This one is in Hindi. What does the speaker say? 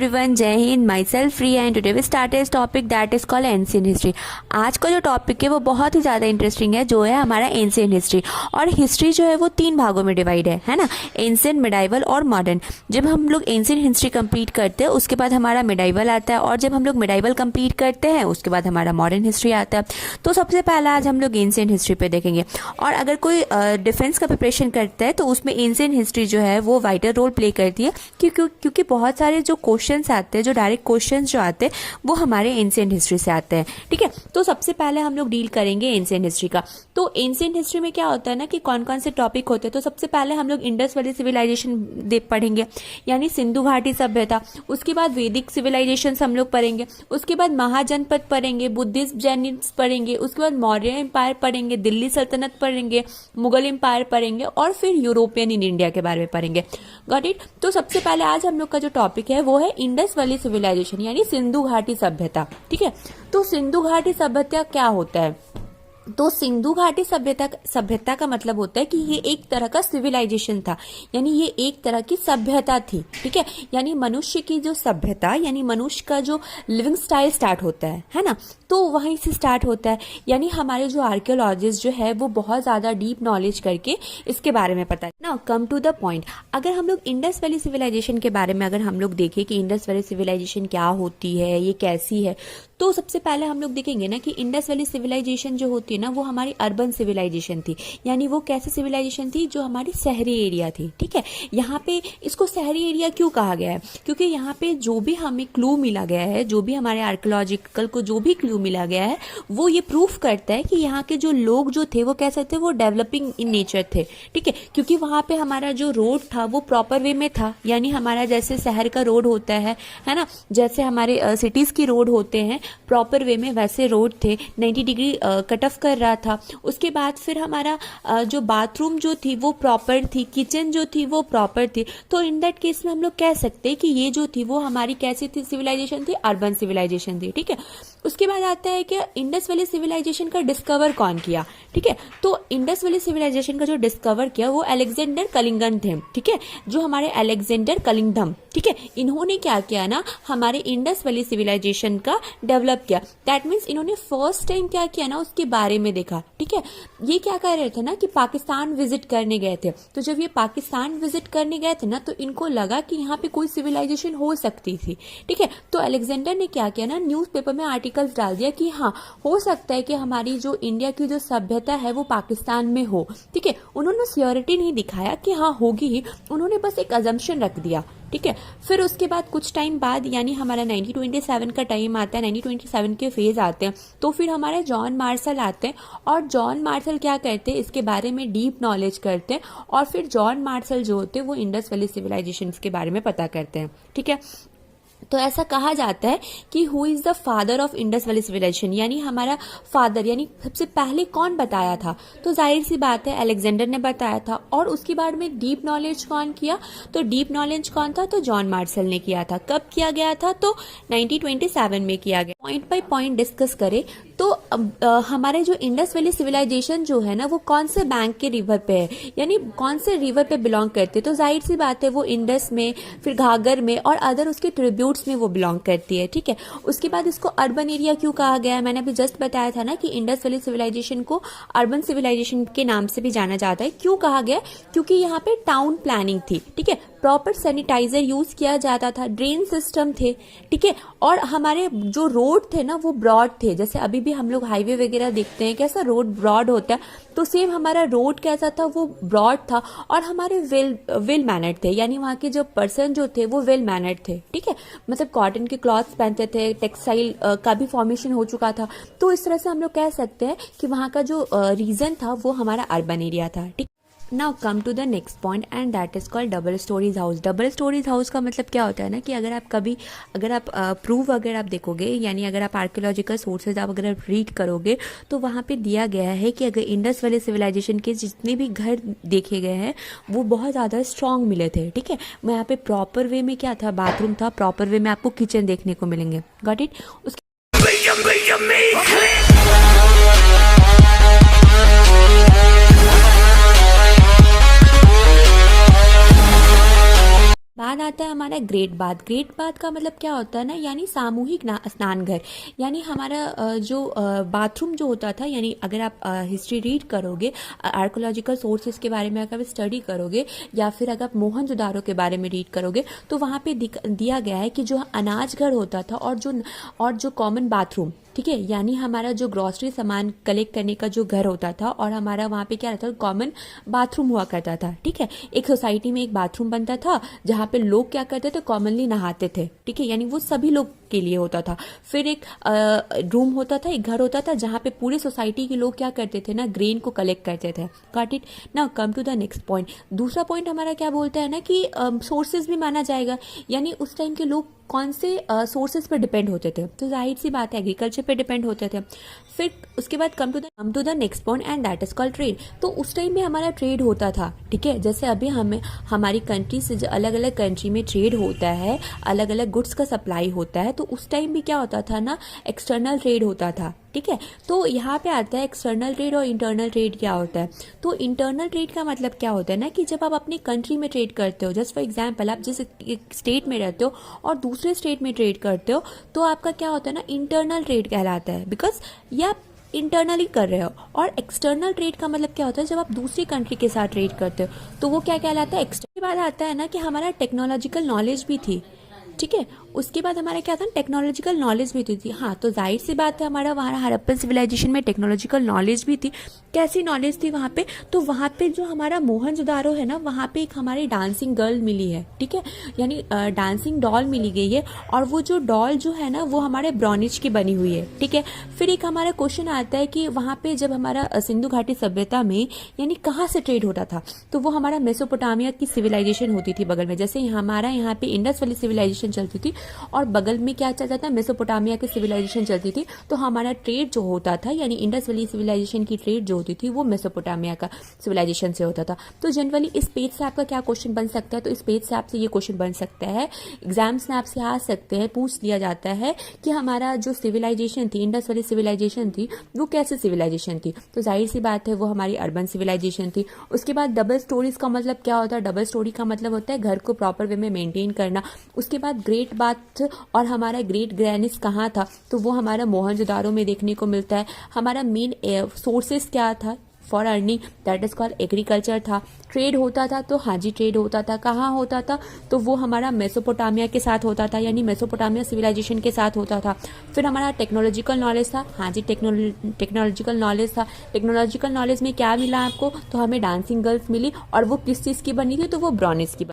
एवरीवन, जय हिंद। Myself free and today we start is topic that is called ancient history. आज का जो टॉपिक है वो बहुत ही ज़्यादा इंटरेस्टिंग है, जो है हमारा एंशिएंट हिस्ट्री। और हिस्ट्री जो है वो 3 भागों में डिवाइड है ना, एंशिएंट, मिडाइवल और मॉडर्न। जब हम लोग एंशिएंट हिस्ट्री कंप्लीट करते हैं उसके बाद हमारा मिडाइवल आता है, और जब हम लोग मिडाइवल कंप्लीट करते हैं उसके बाद हमारा मॉडर्न हिस्ट्री आता है। तो सबसे पहला आज हम लोग एंशिएंट हिस्ट्री पे देखेंगे। और अगर कोई डिफेंस का प्रिपरेशन करता है तो उसमें एंशिएंट हिस्ट्री जो है वो वाइटर रोल प्ले करती है, क्योंकि बहुत सारे जो क्वेश्चंस आते हैं, जो डायरेक्ट क्वेश्चंस जो आते हैं वो हमारे एंशिएंट हिस्ट्री से आते हैं। ठीक है, तो सबसे पहले हम लोग डील करेंगे एंशिएंट हिस्ट्री का। तो एंशिएंट हिस्ट्री में क्या होता है ना कि कौन कौन से टॉपिक होते हैं। तो सबसे पहले हम लोग इंडस वैली सिविलाइजेशन पढ़ेंगे, यानी सिंधु घाटी सभ्यता। उसके बाद वैदिक सिविलाइजेशन हम लोग पढ़ेंगे, उसके बाद महाजनपद पढ़ेंगे, बुद्धिस्ट जैनिज्म पढ़ेंगे, उसके बाद मौर्य एम्पायर पढ़ेंगे, दिल्ली सल्तनत पढ़ेंगे, मुगल एम्पायर पढ़ेंगे, और फिर यूरोपियन इन इंडिया के बारे में पढ़ेंगे। Got it. तो सबसे पहले आज हम लोग का जो टॉपिक है वो है इंडस वैली सिविलाइजेशन, यानी सिंधु घाटी सभ्यता। ठीक है, तो सिंधु घाटी सभ्यता क्या होता है? तो सिंधु घाटी सभ्यता का मतलब होता है कि ये एक तरह का सिविलाइजेशन था, यानी ये एक तरह की सभ्यता थी। ठीक है, यानी मनुष्य की जो सभ्यता, यानी मनुष्य का जो लिविंग स्टाइल स्टार्ट होता है ना, तो वहीं से स्टार्ट होता है। यानी हमारे जो आर्कियोलॉजिस्ट जो है वो बहुत ज्यादा डीप नॉलेज करके इसके बारे में पता है। Now come to the point. अगर हम लोग इंडस वैली सिविलाइजेशन के बारे में अगर हम लोग देखें कि इंडस वैली सिविलाइजेशन क्या होती है, ये कैसी है, तो सबसे पहले हम लोग देखेंगे ना कि इंडस वैली सिविलाइजेशन जो होती है ना वो हमारी अर्बन सिविलाइजेशन थी। यानी वो कैसी सिविलाइजेशन थी? जो हमारी शहरी एरिया थी। ठीक है, यहाँ पे इसको शहरी एरिया क्यों कहा गया है? क्योंकि यहाँ पे जो भी हमें क्लू मिला गया है, जो भी हमारे आर्कियोलॉजिकल को जो भी क्लू मिला गया है, वो ये प्रूफ करता है कि यहाँ के जो लोग जो थे वो कैसे थे, वो डेवलपिंग इन नेचर थे। ठीक है, क्योंकि वहां पे हमारा जो रोड था वो प्रॉपर वे में था, यानी हमारा जैसे शहर का रोड होता है ना, जैसे हमारे सिटीज की रोड होते हैं प्रॉपर वे में, वैसे रोड थे। 90 डिग्री कट ऑफ कर रहा था। उसके बाद फिर हमारा जो बाथरूम जो थी वो प्रॉपर थी, किचन जो थी वो प्रॉपर थी। तो इन दैट केस में हम लोग कह सकते हैं कि ये जो थी वो हमारी कैसी थी? सिविलाइजेशन थी, अर्बन सिविलाइजेशन थी। ठीक है, उसके बाद आता है कि इंडस वैली सिविलाइजेशन का डिस्कवर कौन किया। ठीक है, तो इंडस वैली सिविलाइजेशन का जो डिस्कवर किया वो अलेक्जेंडर कलिंगम थे। ठीक है, जो हमारे अलेक्जेंडर कलिंगम, ठीक है, इन्होंने क्या किया ना, हमारे इंडस वैली सिविलाइजेशन का डेवलप किया। दैट मीन्स इन्होंने फर्स्ट टाइम क्या किया ना, उसके बारे में देखा। ठीक है, ये क्या कर रहे थे ना कि पाकिस्तान विजिट करने गए थे। तो जब ये पाकिस्तान विजिट करने गए थे ना तो इनको लगा कि यहाँ पे कोई सिविलाइजेशन हो सकती थी। ठीक है, तो अलेक्जेंडर ने क्या किया ना, न्यूज़पेपर में आर्टिकल्स डाल दिया कि हाँ हो सकता है कि हमारी जो इंडिया की जो सभ्यता है वो पाकिस्तान में हो। ठीक है, उन्होंने श्योरिटी नहीं दिखाया कि हाँ होगी ही, उन्होंने बस एक अजम्पशन रख दिया। ठीक है, फिर उसके बाद कुछ टाइम बाद, यानी हमारा 1927 का टाइम आता है, 1927 के फेज आते हैं, तो फिर हमारे जॉन मार्शल आते हैं। और जॉन मार्शल क्या करते हैं, इसके बारे में डीप नॉलेज करते हैं, और फिर जॉन मार्शल जो होते हैं वो इंडस वैली सिविलाइजेशन के बारे में पता करते हैं। ठीक है, तो ऐसा कहा जाता है कि who is the father of Indus valley civilization, यानी हमारा फादर, यानी सबसे पहले कौन बताया था? तो जाहिर सी बात है अलेक्जेंडर ने बताया था। और उसके बाद में डीप नॉलेज कौन किया? तो डीप नॉलेज कौन था? तो जॉन मार्शल ने किया था। कब किया गया था? तो 1927 में किया गया। पॉइंट बाय पॉइंट डिस्कस करें तो हमारे जो इंडस वैली सिविलाइजेशन जो है ना वो कौन से बैंक के रिवर पे है, यानी कौन से रिवर पे बिलोंग करते हैं? तो जाहिर सी बात है वो इंडस में, फिर घाघर में और अदर उसके ट्रिब्यूट्स में वो बिलोंग करती है। ठीक है, उसके बाद इसको अर्बन एरिया क्यों कहा गया है? मैंने अभी जस्ट बताया था ना कि इंडस वैली सिविलाइजेशन को अर्बन सिविलाइजेशन के नाम से भी जाना जाता है। क्यों कहा गया? क्योंकि यहाँ पे टाउन प्लानिंग थी। ठीक है, प्रॉपर सैनिटाइजर यूज किया जाता था, ड्रेन सिस्टम थे। ठीक है, और हमारे जो रोड थे ना वो ब्रॉड थे। जैसे अभी भी हम लोग हाईवे वगैरह देखते हैं कैसा रोड ब्रॉड होता है, तो सेम हमारा रोड कैसा था? वो ब्रॉड था। और हमारे वेल मैनर्ड थे, यानी वहाँ के जो पर्सन जो थे वो वेल मैनर्ड थे। ठीक है, मतलब कॉटन के क्लॉथ्स पहनते थे, टेक्सटाइल का भी फॉर्मेशन हो चुका था। तो इस तरह से हम लोग कह सकते हैं कि वहाँ का जो रीजन था वो हमारा अर्बन एरिया था। ठीक, now come to the next point and that is called double stories house. Double stories house का मतलब क्या होता है ना कि अगर आप प्रूफ अगर आप देखोगे, यानी अगर आप आर्कियोलॉजिकल सोर्सेज अगर आप रीड करोगे तो वहाँ पे दिया गया है कि अगर इंडस वैली सिविलाइजेशन के जितने भी घर देखे गए हैं वो बहुत ज़्यादा स्ट्रांग मिले थे। ठीक है, यहाँ पे प्रॉपर वे में क्या था? बाथरूम था, प्रॉपर वे में आपको किचन देखने को मिलेंगे। Got it. बाद आता है हमारा ग्रेट बाथ। ग्रेट बाथ का मतलब क्या होता है ना, यानी सामूहिक स्नान घर। यानी हमारा जो बाथरूम जो होता था, यानी अगर आप हिस्ट्री रीड करोगे, आर्कोलॉजिकल सोर्सेज के बारे में अगर स्टडी करोगे, या फिर अगर आप मोहनजोदारो के बारे में रीड करोगे, तो वहाँ पे दिया गया है कि जो अनाज घर होता था और जो कॉमन बाथरूम, ठीक है, यानी हमारा जो ग्रॉसरी सामान कलेक्ट करने का जो घर होता था, और हमारा वहाँ पे क्या रहता था, कॉमन बाथरूम हुआ करता था। ठीक है, एक सोसाइटी में एक बाथरूम बनता था जहाँ पे लोग क्या करते थे, कॉमनली नहाते थे। ठीक है, यानी वो सभी लोग के लिए होता था। फिर एक रूम होता था, एक घर होता था जहाँ पे पूरे सोसाइटी के लोग क्या करते थे ना, ग्रेन को कलेक्ट करते थे। Got it. Now come to the next point. दूसरा पॉइंट हमारा क्या बोलता है ना कि सोर्सेज भी माना जाएगा, यानी उस टाइम के लोग कौन से सोर्सेज पर डिपेंड होते थे, तो जाहिर सी बात है एग्रीकल्चर पे डिपेंड होते थे। फिर उसके बाद come to the next point and that is called trade. तो उस टाइम में हमारा ट्रेड होता था। ठीक है, जैसे अभी हमारी कंट्री से अलग अलग कंट्री में ट्रेड होता है, अलग अलग गुड्स का सप्लाई होता है, तो उस टाइम भी क्या होता था ना, एक्सटर्नल ट्रेड होता था। ठीक है, तो यहाँ पे आता है एक्सटर्नल ट्रेड और इंटरनल ट्रेड क्या होता है। तो इंटरनल ट्रेड का मतलब क्या होता है ना, कि जब आप अपनी कंट्री में ट्रेड करते हो, जस्ट फॉर एग्जांपल आप जिस स्टेट में रहते हो और दूसरे स्टेट में ट्रेड करते हो, तो आपका क्या होता है ना, इंटरनल ट्रेड कहलाता है, बिकॉज ये आप इंटरनली कर रहे हो। और एक्सटर्नल ट्रेड का मतलब क्या होता है, जब आप दूसरी कंट्री के साथ ट्रेड करते हो, तो वो क्या कहलाता है, एक्सटर्नल। के बाद आता है ना कि हमारा टेक्नोलॉजिकल नॉलेज भी थी। ठीक है, उसके बाद हमारा क्या था, टेक्नोलॉजिकल नॉलेज भी थी। हाँ, तो जाहिर सी बात है हमारा वहाँ हड़प्पन सिविलाइजेशन में टेक्नोलॉजिकल नॉलेज भी थी। कैसी नॉलेज थी वहाँ पे, तो वहाँ पे जो हमारा मोहनजोदारो है ना, वहाँ पे एक हमारी डांसिंग गर्ल मिली है। ठीक है, यानी डांसिंग डॉल मिली गई है, और वो जो डॉल जो है ना, वो हमारे ब्रोंज की बनी हुई है। ठीक है, फिर एक हमारा क्वेश्चन आता है कि वहाँ पे जब हमारा सिंधु घाटी सभ्यता में यानी कहाँ से ट्रेड होता था, तो वो हमारा मेसोपोटामिया की सिविलाइजेशन होती थी बगल में। जैसे हमारा यहाँ पे इंडस वाली सिविलाइजेशन चलती थी, और बगल में क्या चलता था, मेसोपोटामिया की सिविलाइजेशन चलती थी। तो हमारा ट्रेड जो होता था, यानी इंडस वैली सिविलाइजेशन की ट्रेड जो होती थी, वो मेसोपोटामिया का सिविलाइजेशन से होता था। तो जनरली इस पेज से आपका क्या क्वेश्चन बन सकता है, तो इस पेज से आपसे ये क्वेश्चन बन सकता है, एग्जाम्स में आपसे आ सकते हैं, पूछ लिया जाता है कि हमारा जो सिविलाइजेशन थी, इंडस वाली सिविलाइजेशन थी, वो कैसे सिविलाइजेशन थी। तो जाहिर सी बात है वो हमारी अर्बन सिविलाइजेशन थी। उसके बाद डबल स्टोरीज का मतलब क्या होता है, डबल स्टोरी का मतलब होता है घर को प्रॉपर वे में मेंटेन करना। उसके बाद ग्रेट बाथ और हमारा ग्रेट ग्रैनिस कहाँ था, तो वो हमारा मोहनजोदारो में देखने को मिलता है। हमारा मेन सोर्सेस क्या था for earning, that is called agriculture था। ट्रेड होता था, तो हाँ जी ट्रेड होता था, कहाँ होता था, तो वो हमारा मेसोपोटामिया के साथ होता था, यानी मेसोपोटामिया सिविलाइजेशन के साथ होता था। फिर हमारा टेक्नोलॉजिकल नॉलेज था, हाँ जी टेक्नोलॉजिकल नॉलेज था। टेक्नोलॉजिकल नॉलेज में क्या मिला आपको, तो हमें डांसिंग गर्ल्स मिली, और वो किस चीज़ की बनी थी, तो वो ब्रोंज की